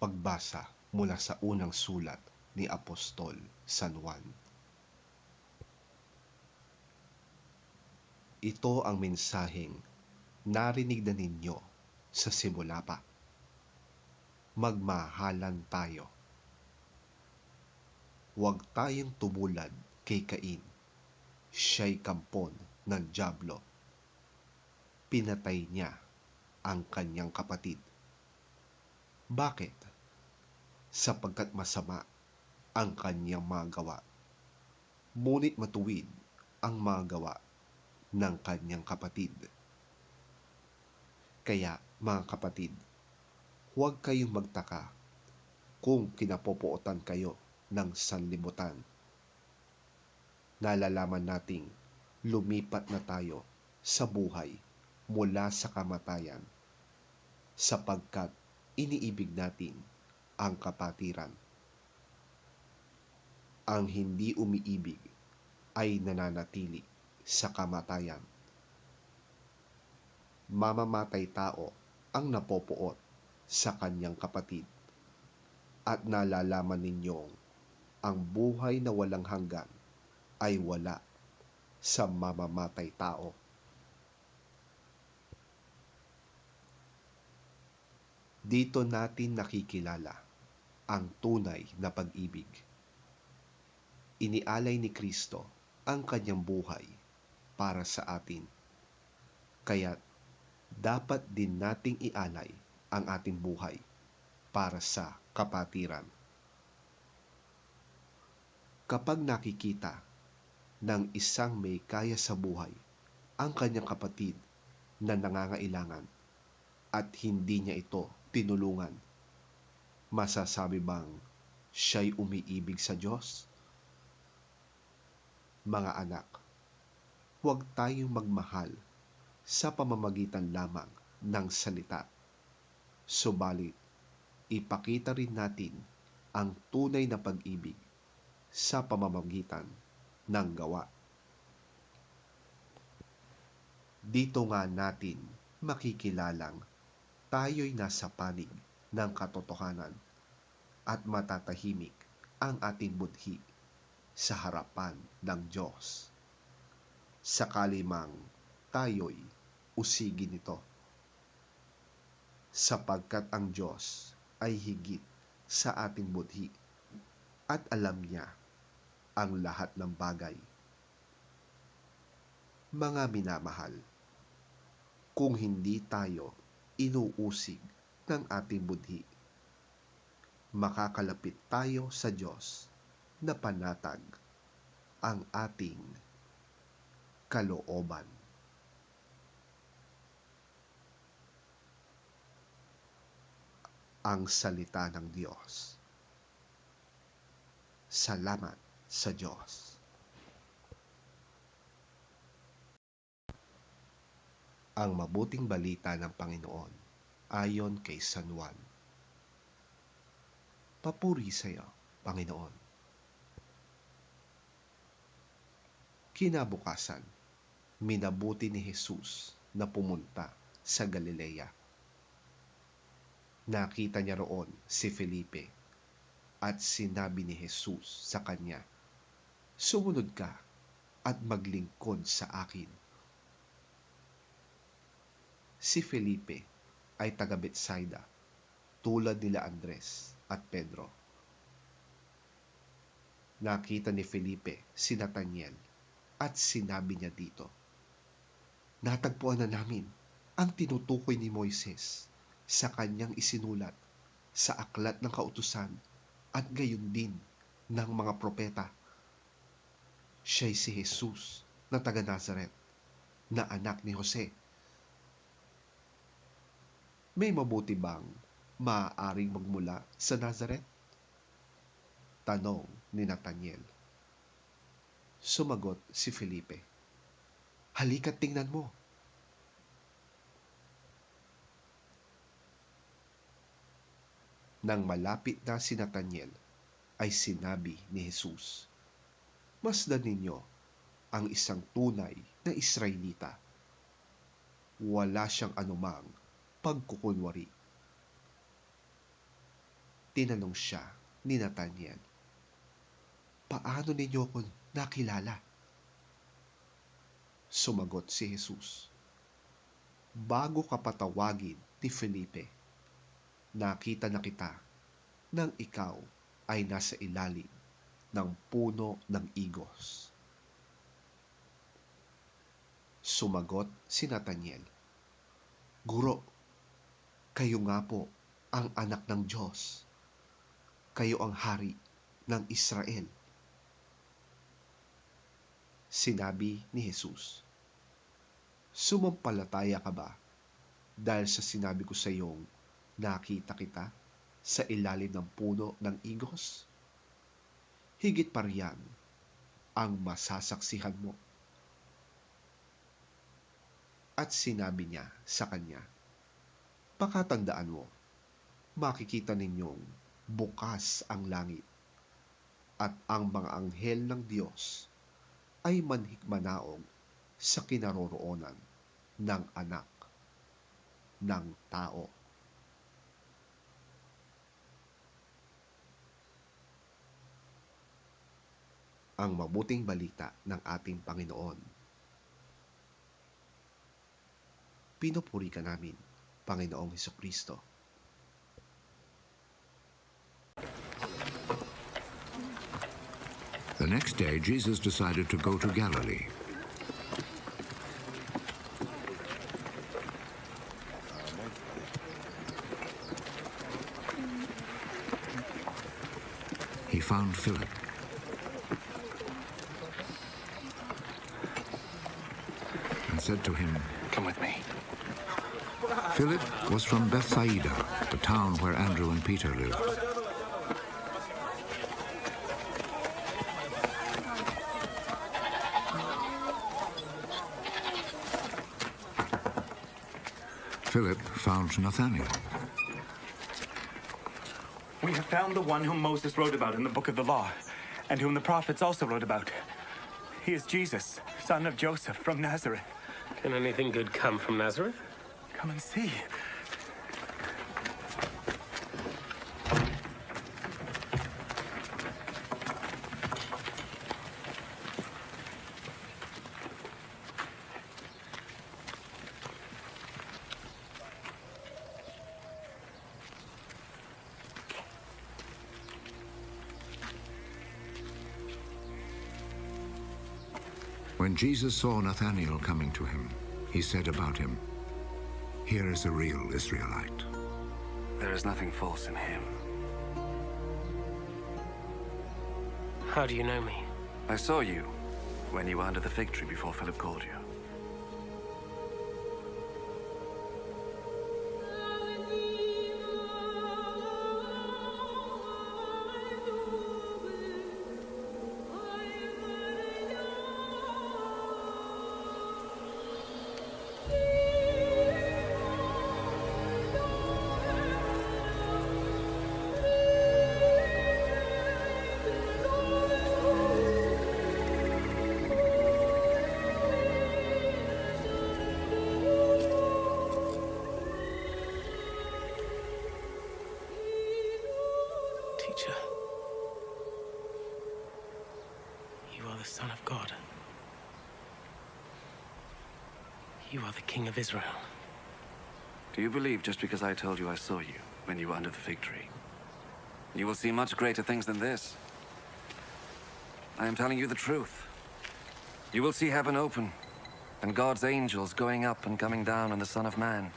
Pagbasa mula sa unang sulat ni Apostol San Juan. Ito ang mensaheng narinig na ninyo sa simula pa. Magmahalan tayo. Huwag tayong tumulad kay Cain. Siya'y kampon ng dyablo. Pinatay niya ang kanyang kapatid. Bakit? Sapagkat masama ang kanyang mga gawa. Ngunit matuwid ang mga gawa ng kanyang kapatid. Kaya, mga kapatid, huwag kayong magtaka kung kinapopuotan kayo ng sanlibutan. Nalalaman nating lumipat na tayo sa buhay mula sa kamatayan sapagkat iniibig natin ang kapatiran. Ang hindi umiibig ay nananatili sa kamatayan. Mamamatay tao ang napopuot sa kanyang kapatid at nalalaman ninyong ang buhay na walang hanggan ay wala sa mamamatay tao. Dito natin nakikilala ang tunay na pag-ibig. Inialay ni Kristo ang kanyang buhay para sa atin. Kaya dapat din nating ialay ang ating buhay para sa kapatiran. Kapag nakikita ng isang may kaya sa buhay ang kanyang kapatid na nangangailangan at hindi niya ito tinulungan, masasabi bang siya'y umiibig sa Diyos? Mga anak, huwag tayong magmahal sa pamamagitan lamang ng salita. Subalit, ipakita rin natin ang tunay na pag-ibig sa pamamagitan ng gawa. Dito nga natin makikilalang tayo'y nasa panig ng katotohanan at matatahimik ang ating budhi sa harapan ng Diyos. Sakali mang tayo'y usigin nito. Sapagkat ang Diyos ay higit sa ating budhi at alam niya ang lahat ng bagay. Mga minamahal, kung hindi tayo inuusig ng ating budhi, makakalapit tayo sa Diyos na panatag ang ating kalooban. Ang salita ng Diyos. Salamat sa Diyos. Ang mabuting balita ng Panginoon ayon kay San Juan. Papuri sa iyo, Panginoon. Kinabukasan, minabuti ni Jesus na pumunta sa Galilea. Nakita niya roon si Felipe at sinabi ni Jesus sa kanya, "Sumunod ka at maglingkod sa akin." Si Felipe ay taga Betsaida, tulad nila Andres at Pedro. Nakita ni Felipe si Nathaniel at sinabi niya dito, "Natagpuan na namin ang tinutukoy ni Moises sa kanyang isinulat sa aklat ng kautusan at gayon din ng mga propeta. Siya'y si Jesus na taga Nazaret, na anak ni Jose." May mabuti bang maaaring magmula sa Nazaret? Tanong ni Nathaniel. Sumagot si Felipe, "Halika't tingnan mo." Nang malapit na si Nathaniel, ay sinabi ni Jesus, "Masdan ninyo ang isang tunay na Israelita. Wala siyang anumang pagkukunwari." Tinanong siya ni Nathanael, "Paano ninyo ako nakilala?" Sumagot si Jesus, "Bago ka patawagin ni Felipe, nakita na kita nang ikaw ay nasa ilalim ng puno ng igos." Sumagot si Nathanael, "Guro, kayo nga po ang anak ng Diyos. Kayo ang hari ng Israel." Sinabi ni Jesus, "Sumampalataya ka ba dahil sa sinabi ko sa iyong nakita kita sa ilalim ng puno ng igos? Higit pa riyan ang masasaksihan mo." At sinabi niya sa kanya, "Pakatandaan mo, makikita ninyong bukas ang langit at ang mga anghel ng Diyos ay manhikmanaog sa kinaroroonan ng anak ng tao." Ang mabuting balita ng ating Panginoon. Pinupuri ka namin, Panginoong Hesukristo. The next day, Jesus decided to go to Galilee. He found Philip. And said to him, "Come with me." Philip was from Bethsaida, the town where Andrew and Peter lived. Philip found Nathanael. "We have found the one whom Moses wrote about in the book of the law, and whom the prophets also wrote about. He is Jesus, son of Joseph, from Nazareth." Can anything good come from Nazareth? Come and see. When Jesus saw Nathanael coming to him, he said about him, "Here is a real Israelite." There is nothing false in him. How do you know me? I saw you when you were under the fig tree before Philip called you. Teacher, you are the Son of God. You are the King of Israel. Do you believe just because I told you I saw you when you were under the fig tree? You will see much greater things than this. I am telling you the truth. You will see heaven open, and God's angels going up and coming down on the Son of Man.